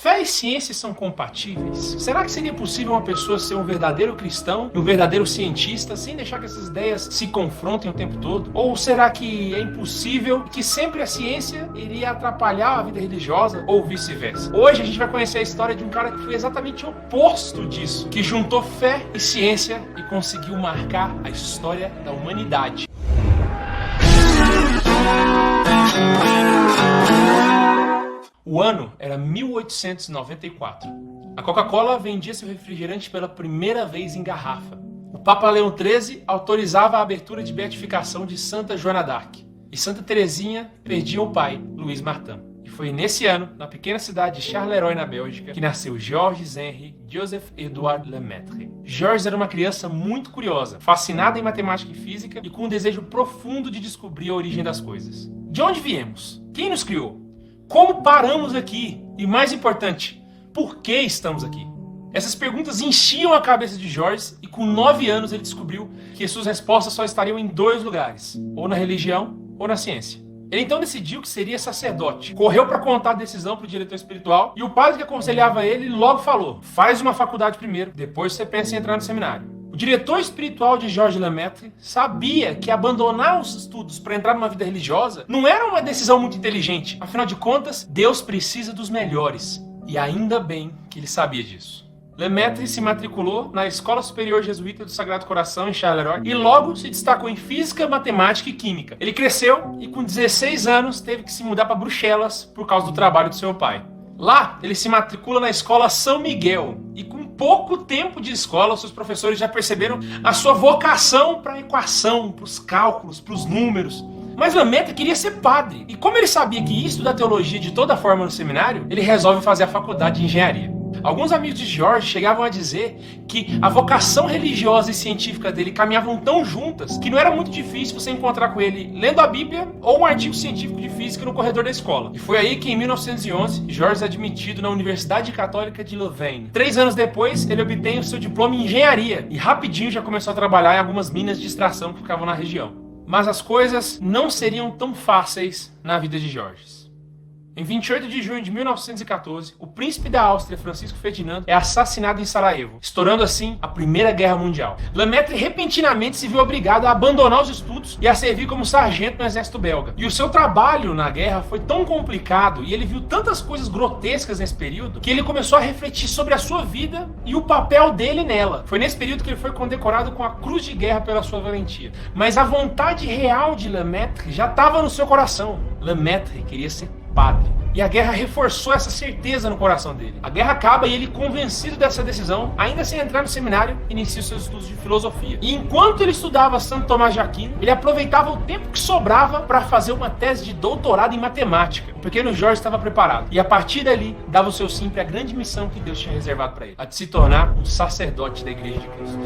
Fé e ciência são compatíveis? Será que seria possível uma pessoa ser um verdadeiro cristão e um verdadeiro cientista sem deixar que essas ideias se confrontem o tempo todo? Ou será que é impossível e que sempre a ciência iria atrapalhar a vida religiosa ou vice-versa? Hoje a gente vai conhecer a história de um cara que foi exatamente o oposto disso, que juntou fé e ciência e conseguiu marcar a história da humanidade. O ano era 1894. A Coca-Cola vendia seu refrigerante pela primeira vez em garrafa. O Papa Leão XIII autorizava a abertura de beatificação de Santa Joana d'Arc. E Santa Teresinha perdia o pai, Luiz Martin. E foi nesse ano, na pequena cidade de Charleroi, na Bélgica, que nasceu Georges Henri Joseph Edouard Lemaitre. Georges era uma criança muito curiosa, fascinada em matemática e física e com um desejo profundo de descobrir a origem das coisas. De onde viemos? Quem nos criou? Como paramos aqui? E mais importante, por que estamos aqui? Essas perguntas enchiam a cabeça de Georges e com 9 anos ele descobriu que suas respostas só estariam em 2 lugares, ou na religião ou na ciência. Ele então decidiu que seria sacerdote. Correu para contar a decisão para o diretor espiritual e o padre que aconselhava ele logo falou: faz uma faculdade primeiro, depois você pensa em entrar no seminário. O diretor espiritual de Georges Lemaitre sabia que abandonar os estudos para entrar numa vida religiosa não era uma decisão muito inteligente. Afinal de contas, Deus precisa dos melhores. E ainda bem que ele sabia disso. Lemaitre se matriculou na Escola Superior Jesuíta do Sagrado Coração em Charleroi e logo se destacou em física, matemática e química. Ele cresceu e com 16 anos teve que se mudar para Bruxelas por causa do trabalho do seu pai. Lá, ele se matricula na escola São Miguel e com pouco tempo de escola, os seus professores já perceberam a sua vocação para a equação, para os cálculos, para os números. Mas Lemaitre queria ser padre e como ele sabia que ia estudar teologia de toda forma no seminário, ele resolve fazer a faculdade de engenharia. Alguns amigos de Georges chegavam a dizer que a vocação religiosa e científica dele caminhavam tão juntas que não era muito difícil você encontrar com ele lendo a Bíblia ou um artigo científico de física no corredor da escola. E foi aí que, em 1911, Georges é admitido na Universidade Católica de Louvain. 3 anos depois, ele obtém o seu diploma em engenharia e rapidinho já começou a trabalhar em algumas minas de extração que ficavam na região. Mas as coisas não seriam tão fáceis na vida de Georges. Em 28 de junho de 1914, o príncipe da Áustria, Francisco Ferdinando, é assassinado em Sarajevo, estourando assim a Primeira Guerra Mundial. Lemaitre repentinamente se viu obrigado a abandonar os estudos e a servir como sargento no exército belga. E o seu trabalho na guerra foi tão complicado e ele viu tantas coisas grotescas nesse período que ele começou a refletir sobre a sua vida e o papel dele nela. Foi nesse período que ele foi condecorado com a Cruz de Guerra pela sua valentia. Mas a vontade real de Lemaitre já estava no seu coração. Lemaitre queria ser padre. E a guerra reforçou essa certeza no coração dele. A guerra acaba e ele, convencido dessa decisão, ainda sem entrar no seminário, inicia os seus estudos de filosofia. E enquanto ele estudava Santo Tomás de Aquino, ele aproveitava o tempo que sobrava para fazer uma tese de doutorado em matemática. O pequeno Georges estava preparado. E a partir dali, dava o seu sim para a grande missão que Deus tinha reservado para ele: a de se tornar um sacerdote da Igreja de Cristo.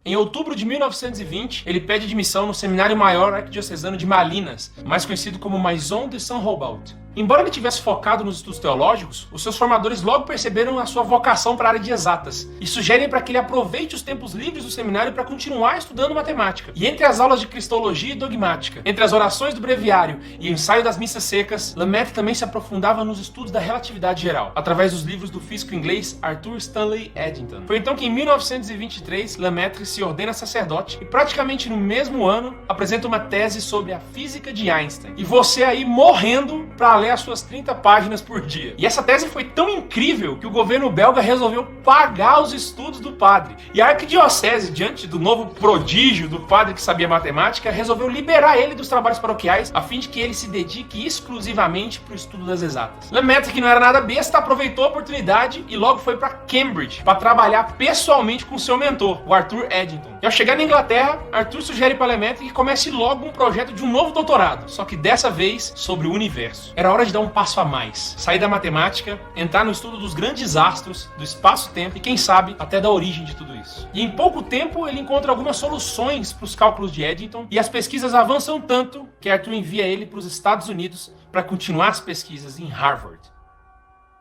Em outubro de 1920, ele pede admissão no Seminário Maior Arquidiocesano de Malinas, mais conhecido como Maison de Saint-Robault. Embora ele tivesse focado nos estudos teológicos, os seus formadores logo perceberam a sua vocação para a área de exatas e sugerem para que ele aproveite os tempos livres do seminário para continuar estudando matemática. E entre as aulas de cristologia e dogmática, entre as orações do breviário e o ensaio das missas secas, Lemaitre também se aprofundava nos estudos da relatividade geral, através dos livros do físico inglês Arthur Stanley Eddington. Foi então que em 1923, Lemaitre se ordena sacerdote e praticamente no mesmo ano apresenta uma tese sobre a física de Einstein. E você aí morrendo para ler as suas 30 páginas por dia. E essa tese foi tão incrível que o governo belga resolveu pagar os estudos do padre. E a arquidiocese, diante do novo prodígio do padre que sabia matemática, resolveu liberar ele dos trabalhos paroquiais a fim de que ele se dedique exclusivamente para o estudo das exatas. Lemaitre, que não era nada besta, aproveitou a oportunidade e logo foi para Cambridge para trabalhar pessoalmente com seu mentor, o Arthur Eddington. E ao chegar na Inglaterra, Arthur sugere para Lemaitre que comece logo um projeto de um novo doutorado, só que dessa vez sobre o universo. Era hora de dar um passo a mais, sair da matemática, entrar no estudo dos grandes astros, do espaço-tempo e quem sabe até da origem de tudo isso. E em pouco tempo ele encontra algumas soluções para os cálculos de Eddington e as pesquisas avançam tanto que Arthur envia ele para os Estados Unidos para continuar as pesquisas em Harvard.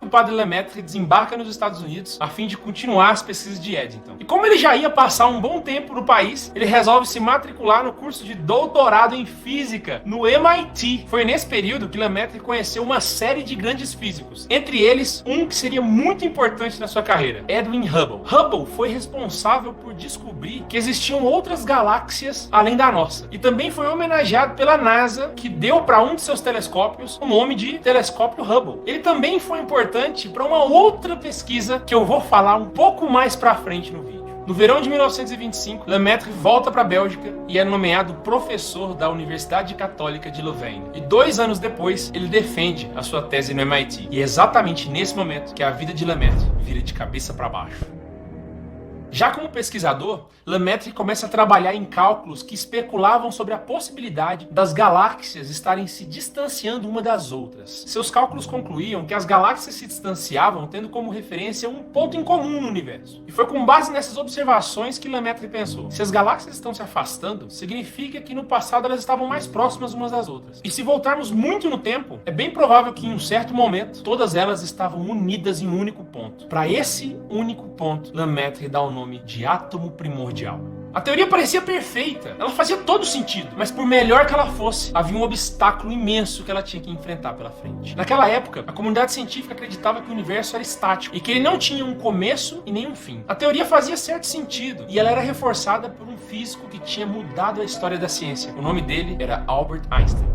o padre Lemaitre desembarca nos Estados Unidos a fim de continuar as pesquisas de Eddington. E como ele já ia passar um bom tempo no país, ele resolve se matricular no curso de doutorado em física no MIT. Foi nesse período que Lemaitre conheceu uma série de grandes físicos, entre eles um que seria muito importante na sua carreira, Edwin Hubble. Hubble foi responsável por descobrir que existiam outras galáxias além da nossa, e também foi homenageado pela NASA, que deu para um de seus telescópios o nome de telescópio Hubble. Ele também foi importante para uma outra pesquisa que eu vou falar um pouco mais para frente no vídeo. No verão de 1925, Lemaitre volta para a Bélgica e é nomeado professor da Universidade Católica de Louvain. E 2 anos depois, ele defende a sua tese no MIT. E é exatamente nesse momento que a vida de Lemaitre vira de cabeça para baixo. Já como pesquisador, Lemaitre começa a trabalhar em cálculos que especulavam sobre a possibilidade das galáxias estarem se distanciando uma das outras. Seus cálculos concluíam que as galáxias se distanciavam tendo como referência um ponto em comum no universo. E foi com base nessas observações que Lemaitre pensou: se as galáxias estão se afastando, significa que no passado elas estavam mais próximas umas das outras. E se voltarmos muito no tempo, é bem provável que em um certo momento, todas elas estavam unidas em um único ponto. Para esse único ponto, Lemaitre dá o nome de átomo primordial. A teoria parecia perfeita, ela fazia todo sentido, mas por melhor que ela fosse, havia um obstáculo imenso que ela tinha que enfrentar pela frente. Naquela época, a comunidade científica acreditava que o universo era estático e que ele não tinha um começo e nem um fim. A teoria fazia certo sentido e ela era reforçada por um físico que tinha mudado a história da ciência. O nome dele era Albert Einstein.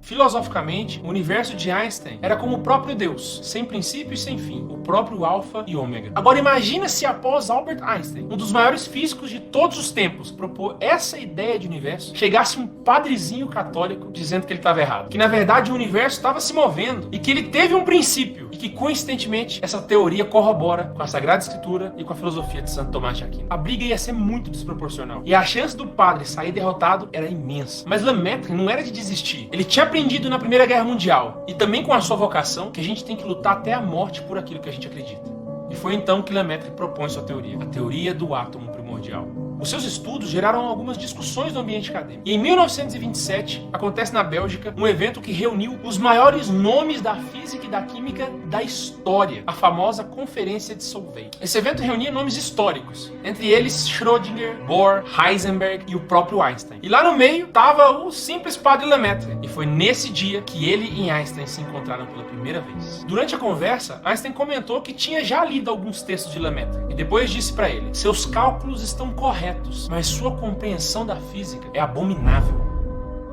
Filosoficamente, o universo de Einstein era como o próprio Deus, sem princípio e sem fim, o próprio alfa e ômega. Agora imagina se após Albert Einstein, um dos maiores físicos de todos os tempos, propor essa ideia de universo, chegasse um padrezinho católico dizendo que ele estava errado, que na verdade o universo estava se movendo e que ele teve um princípio e que coincidentemente essa teoria corrobora com a Sagrada Escritura e com a filosofia de Santo Tomás de Aquino. A briga ia ser muito desproporcional e a chance do padre sair derrotado era imensa. Mas Lemaitre não era de desistir. Ele tinha aprendido na Primeira Guerra Mundial e também com a sua vocação que a gente tem que lutar até a morte por aquilo que a gente acredita. E foi então que Lemaitre propõe sua teoria, a teoria do átomo primordial. Os seus estudos geraram algumas discussões no ambiente acadêmico. E em 1927, acontece na Bélgica um evento que reuniu os maiores nomes da física e da química da história, a famosa Conferência de Solvay. Esse evento reunia nomes históricos, entre eles Schrödinger, Bohr, Heisenberg e o próprio Einstein. E lá no meio estava o simples padre Lemaitre. E foi nesse dia que ele e Einstein se encontraram pela primeira vez. Durante a conversa, Einstein comentou que tinha já lido alguns textos de Lemaitre e depois disse para ele: seus cálculos estão corretos, mas sua compreensão da física é abominável.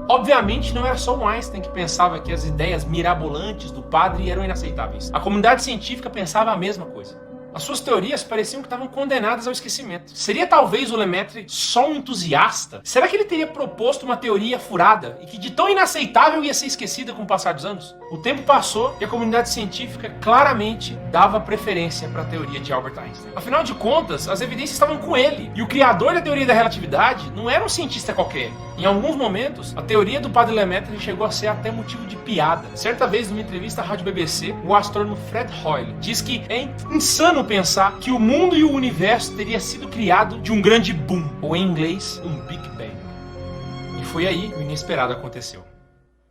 Obviamente não era só o Einstein que pensava que as ideias mirabolantes do padre eram inaceitáveis. A comunidade científica pensava a mesma coisa. As suas teorias pareciam que estavam condenadas ao esquecimento. Seria talvez o Lemaitre só um entusiasta? Será que ele teria proposto uma teoria furada e que de tão inaceitável ia ser esquecida com o passar dos anos? O tempo passou e a comunidade científica claramente dava preferência para a teoria de Albert Einstein. Afinal de contas, as evidências estavam com ele. E o criador da teoria da relatividade não era um cientista qualquer. Em alguns momentos, a teoria do padre Lemaitre chegou a ser até motivo de piada. Certa vez, numa entrevista à rádio BBC, o astrônomo Fred Hoyle diz que é insano pensar que o mundo e o universo teria sido criado de um grande boom, ou em inglês, um Big Bang. E foi aí que o inesperado aconteceu.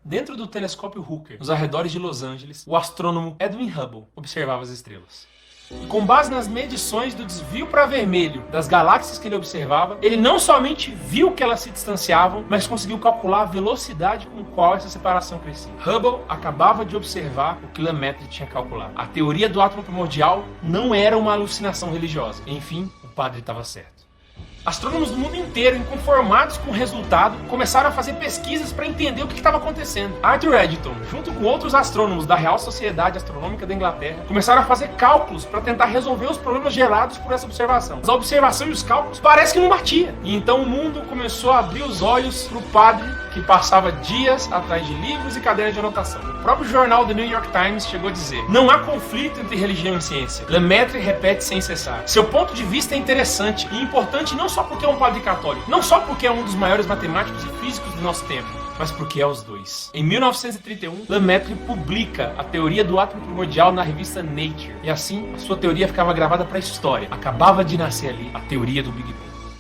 Dentro do telescópio Hooker, nos arredores de Los Angeles, o astrônomo Edwin Hubble observava as estrelas. E com base nas medições do desvio para vermelho das galáxias que ele observava, ele não somente viu que elas se distanciavam, mas conseguiu calcular a velocidade com qual essa separação crescia. Hubble acabava de observar o que Lemaitre tinha calculado. A teoria do átomo primordial não era uma alucinação religiosa. Enfim, o padre estava certo. Astrônomos do mundo inteiro, inconformados com o resultado, começaram a fazer pesquisas para entender o que estava acontecendo. Arthur Eddington, junto com outros astrônomos da Real Sociedade Astronômica da Inglaterra, começaram a fazer cálculos para tentar resolver os problemas gerados por essa observação. Mas a observação e os cálculos parece que não batia. E então o mundo começou a abrir os olhos para o padre, que passava dias atrás de livros e cadernos de anotação. O próprio jornal The New York Times chegou a dizer: não há conflito entre religião e ciência. Lemaitre repete sem cessar: seu ponto de vista é interessante e importante não só porque é um padre católico, não só porque é um dos maiores matemáticos e físicos do nosso tempo, mas porque é os dois. Em 1931, Lemaitre publica a teoria do átomo primordial na revista Nature. E assim, a sua teoria ficava gravada para a história. Acabava de nascer ali a teoria do Big Bang.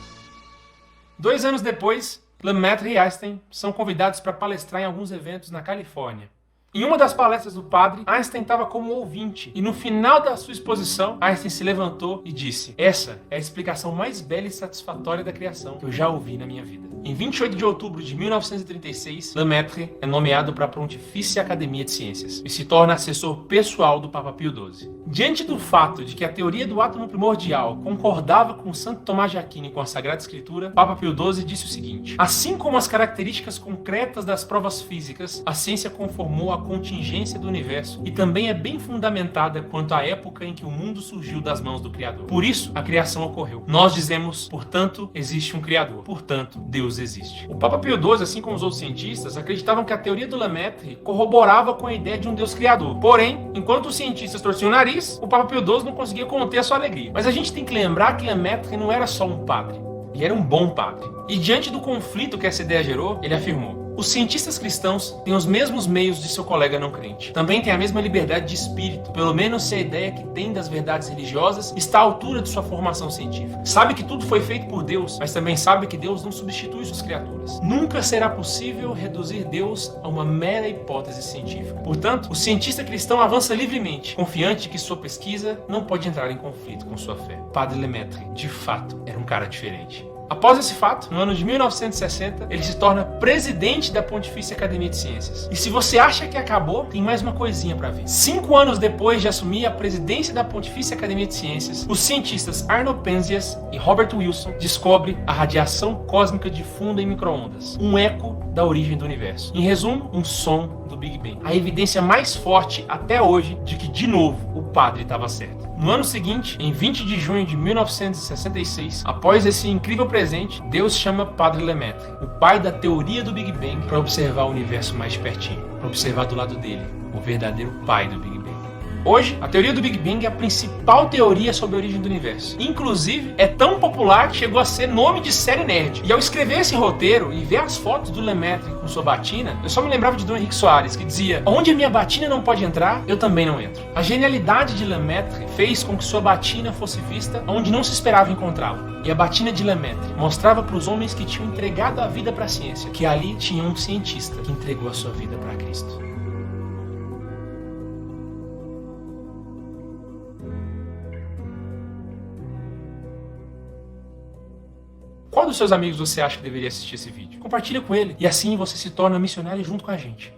2 anos depois, Lemaitre e Einstein são convidados para palestrar em alguns eventos na Califórnia. Em uma das palestras do padre, Einstein estava como ouvinte, e no final da sua exposição, Einstein se levantou e disse: "Essa é a explicação mais bela e satisfatória da criação que eu já ouvi na minha vida." Em 28 de outubro de 1936, Lemaitre é nomeado para a Pontifícia Academia de Ciências e se torna assessor pessoal do Papa Pio XII. Diante do fato de que a teoria do átomo primordial concordava com Santo Tomás de Aquino e com a Sagrada Escritura, Papa Pio XII disse o seguinte: "Assim como as características concretas das provas físicas, a ciência conformou a contingência do universo e também é bem fundamentada quanto à época em que o mundo surgiu das mãos do Criador. Por isso, a criação ocorreu. Nós dizemos, portanto, existe um Criador. Portanto, Deus existe." O Papa Pio XII, assim como os outros cientistas, acreditavam que a teoria do Lemaitre corroborava com a ideia de um Deus criador. Porém, enquanto os cientistas torciam o nariz, o Papa Pio XII não conseguia conter a sua alegria. Mas a gente tem que lembrar que Lemaitre não era só um padre, ele era um bom padre. E diante do conflito que essa ideia gerou, ele afirmou: "Os cientistas cristãos têm os mesmos meios de seu colega não crente. Também têm a mesma liberdade de espírito, pelo menos se a ideia que tem das verdades religiosas está à altura de sua formação científica. Sabe que tudo foi feito por Deus, mas também sabe que Deus não substitui suas criaturas. Nunca será possível reduzir Deus a uma mera hipótese científica. Portanto, o cientista cristão avança livremente, confiante que sua pesquisa não pode entrar em conflito com sua fé." Padre Lemaitre, de fato, era um cara diferente. Após esse fato, no ano de 1960, ele se torna presidente da Pontifícia Academia de Ciências. E se você acha que acabou, tem mais uma coisinha para ver. 5 anos depois de assumir a presidência da Pontifícia Academia de Ciências, os cientistas Arno Penzias e Robert Wilson descobrem a radiação cósmica difunda em micro-ondas, um eco da origem do universo. Em resumo, um som do Big Bang. A evidência mais forte até hoje de que, de novo, o padre estava certo. No ano seguinte, em 20 de junho de 1966, após esse incrível presente, Deus chama Padre Lemaitre, o pai da teoria do Big Bang, para observar o universo mais de pertinho, para observar do lado dele, o verdadeiro pai do Big Bang. Hoje, a teoria do Big Bang é a principal teoria sobre a origem do universo. Inclusive, é tão popular que chegou a ser nome de série nerd. E ao escrever esse roteiro e ver as fotos do Lemaitre com sua batina, eu só me lembrava de Dom Henrique Soares, que dizia: "Onde a minha batina não pode entrar, eu também não entro." A genialidade de Lemaitre fez com que sua batina fosse vista onde não se esperava encontrá-la. E a batina de Lemaitre mostrava para os homens que tinham entregado a vida para a ciência, que ali tinha um cientista que entregou a sua vida para Cristo. Qual dos seus amigos você acha que deveria assistir esse vídeo? Compartilha com ele e assim você se torna missionário junto com a gente.